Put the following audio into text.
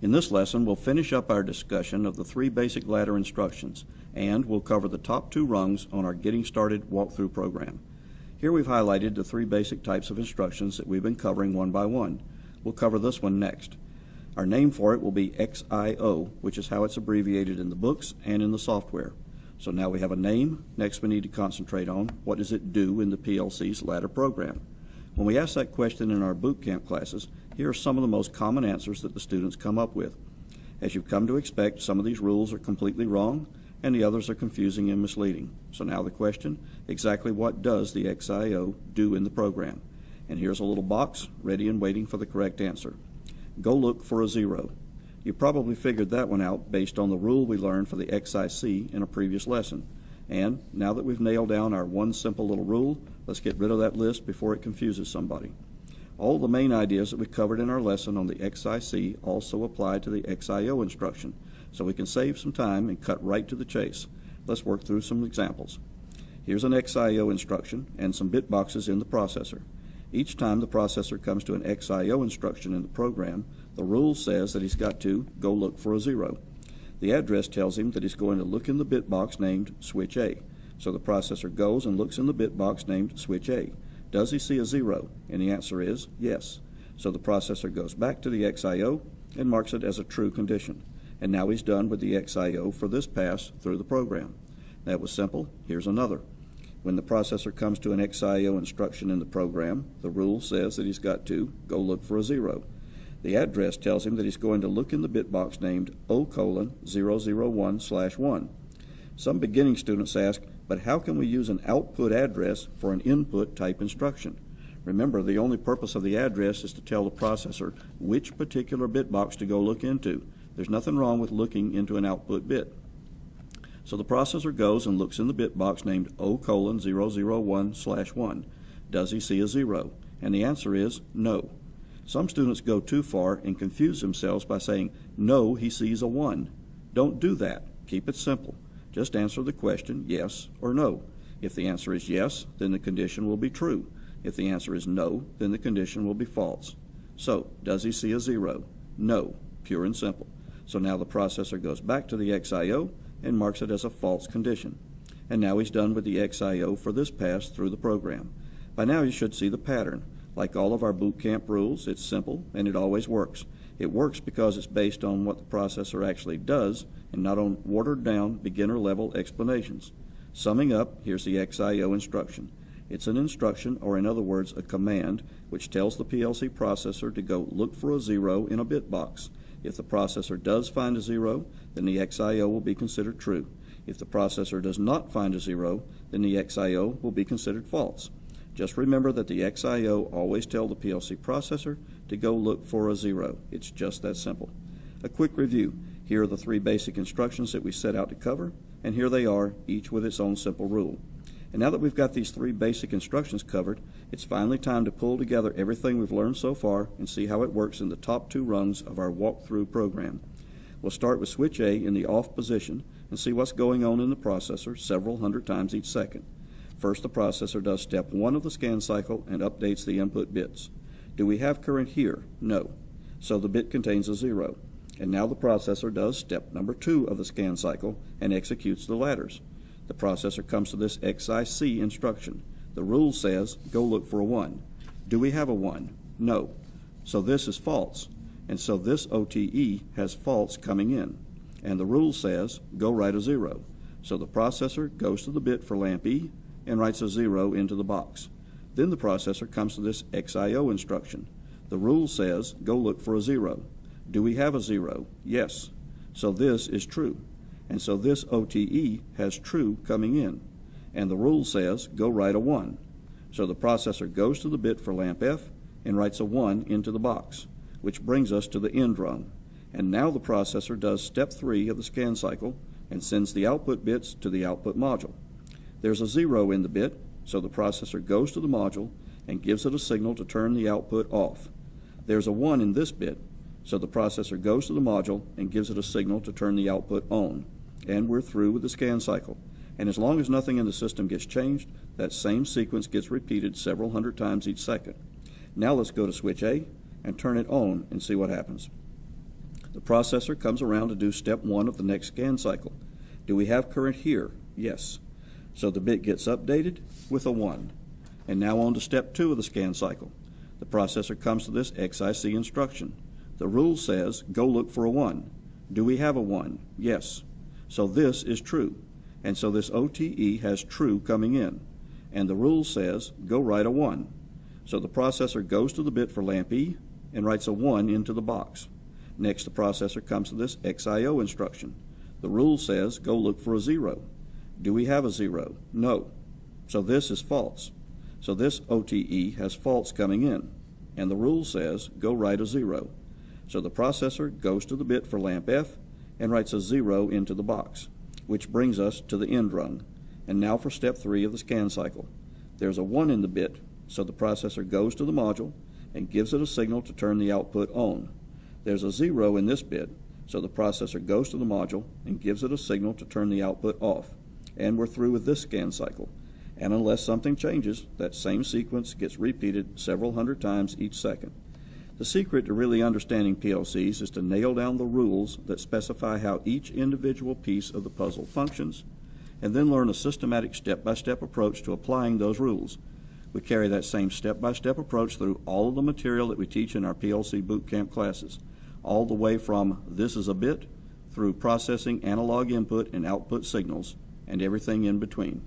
In this lesson, we'll finish up our discussion of the three basic ladder instructions, and we'll cover the top two rungs on our Getting Started walkthrough program. Here we've highlighted the three basic types of instructions that we've been covering one by one. We'll cover this one next. Our name for it will be XIO, which is how it's abbreviated in the books and in the software. So now we have a name. Next we need to concentrate on what does it do in the PLC's ladder program. When we ask that question in our boot camp classes, here are some of the most common answers that the students come up with. As you've come to expect, some of these rules are completely wrong and the others are confusing and misleading. So now the question, exactly what does the XIO do in the program? And here's a little box ready and waiting for the correct answer. Go look for a 0. You probably figured that one out based on the rule we learned for the XIC in a previous lesson. And now that we've nailed down our one simple little rule, let's get rid of that list before it confuses somebody. All the main ideas that we covered in our lesson on the XIC also apply to the XIO instruction, so we can save some time and cut right to the chase. Let's work through some examples. Here's an XIO instruction and some bit boxes in the processor. Each time the processor comes to an XIO instruction in the program, the rule says that he's got to go look for a 0. The address tells him that he's going to look in the bit box named switch A. So the processor goes and looks in the bit box named switch A. Does he see a 0? And the answer is yes. So the processor goes back to the XIO and marks it as a true condition. And now he's done with the XIO for this pass through the program. That was simple. Here's another. When the processor comes to an XIO instruction in the program, the rule says that he's got to go look for a 0. The address tells him that he's going to look in the bit box named O:001/1. Some beginning students ask, but how can we use an output address for an input type instruction? Remember, the only purpose of the address is to tell the processor which particular bit box to go look into. There's nothing wrong with looking into an output bit. So the processor goes and looks in the bit box named O:001/1. Does he see a 0? And the answer is no. Some students go too far and confuse themselves by saying, no, he sees a 1. Don't do that. Keep it simple. Just answer the question yes or no. If the answer is yes, then the condition will be true. If the answer is no, then the condition will be false. So, does he see a 0? No. Pure and simple. So now the processor goes back to the XIO and marks it as a false condition. And now he's done with the XIO for this pass through the program. By now you should see the pattern. Like all of our boot camp rules, it's simple and it always works. It works because it's based on what the processor actually does and not on watered-down beginner-level explanations. Summing up, here's the XIO instruction. It's an instruction, or in other words, a command, which tells the PLC processor to go look for a 0 in a bit box. If the processor does find a 0, then the XIO will be considered true. If the processor does not find a 0, then the XIO will be considered false. Just remember that the XIO always tells the PLC processor to go look for a 0. It's just that simple. A quick review. Here are the three basic instructions that we set out to cover, and here they are, each with its own simple rule. And now that we've got these three basic instructions covered, it's finally time to pull together everything we've learned so far and see how it works in the top two rungs of our walkthrough program. We'll start with switch A in the off position and see what's going on in the processor several hundred times each second. First, the processor does step 1 of the scan cycle and updates the input bits. Do we have current here? No. So the bit contains a 0. And now the processor does step number 2 of the scan cycle and executes the ladders. The processor comes to this XIC instruction. The rule says, go look for a 1. Do we have a 1? No. So this is false. And so this OTE has false coming in. And the rule says, go write a 0. So the processor goes to the bit for lamp E and writes a 0 into the box. Then the processor comes to this XIO instruction. The rule says, go look for a 0. Do we have a 0? Yes. So this is true. And so this OTE has true coming in. And the rule says, go write a 1. So the processor goes to the bit for lamp F and writes a 1 into the box, which brings us to the end rung. And now the processor does step 3 of the scan cycle and sends the output bits to the output module. There's a 0 in the bit, so the processor goes to the module and gives it a signal to turn the output off. There's a 1 in this bit, so the processor goes to the module and gives it a signal to turn the output on. And we're through with the scan cycle. And as long as nothing in the system gets changed, that same sequence gets repeated several hundred times each second. Now let's go to switch A and turn it on and see what happens. The processor comes around to do step 1 of the next scan cycle. Do we have current here? Yes. So the bit gets updated with a 1. And now on to step 2 of the scan cycle. The processor comes to this XIC instruction. The rule says, go look for a 1. Do we have a 1? Yes. So this is true. And so this OTE has true coming in. And the rule says, go write a 1. So the processor goes to the bit for lamp E and writes a 1 into the box. Next, the processor comes to this XIO instruction. The rule says, go look for a 0. Do we have a 0? No. So this is false. So this OTE has false coming in. And the rule says, go write a 0. So the processor goes to the bit for lamp F and writes a 0 into the box, which brings us to the end rung. And now for step 3 of the scan cycle. There's a 1 in the bit, so the processor goes to the module and gives it a signal to turn the output on. There's a 0 in this bit, so the processor goes to the module and gives it a signal to turn the output off. And we're through with this scan cycle. And unless something changes, that same sequence gets repeated several hundred times each second. The secret to really understanding PLCs is to nail down the rules that specify how each individual piece of the puzzle functions, and then learn a systematic step-by-step approach to applying those rules. We carry that same step-by-step approach through all of the material that we teach in our PLC bootcamp classes, all the way from this is a bit, through processing analog input and output signals, and everything in between.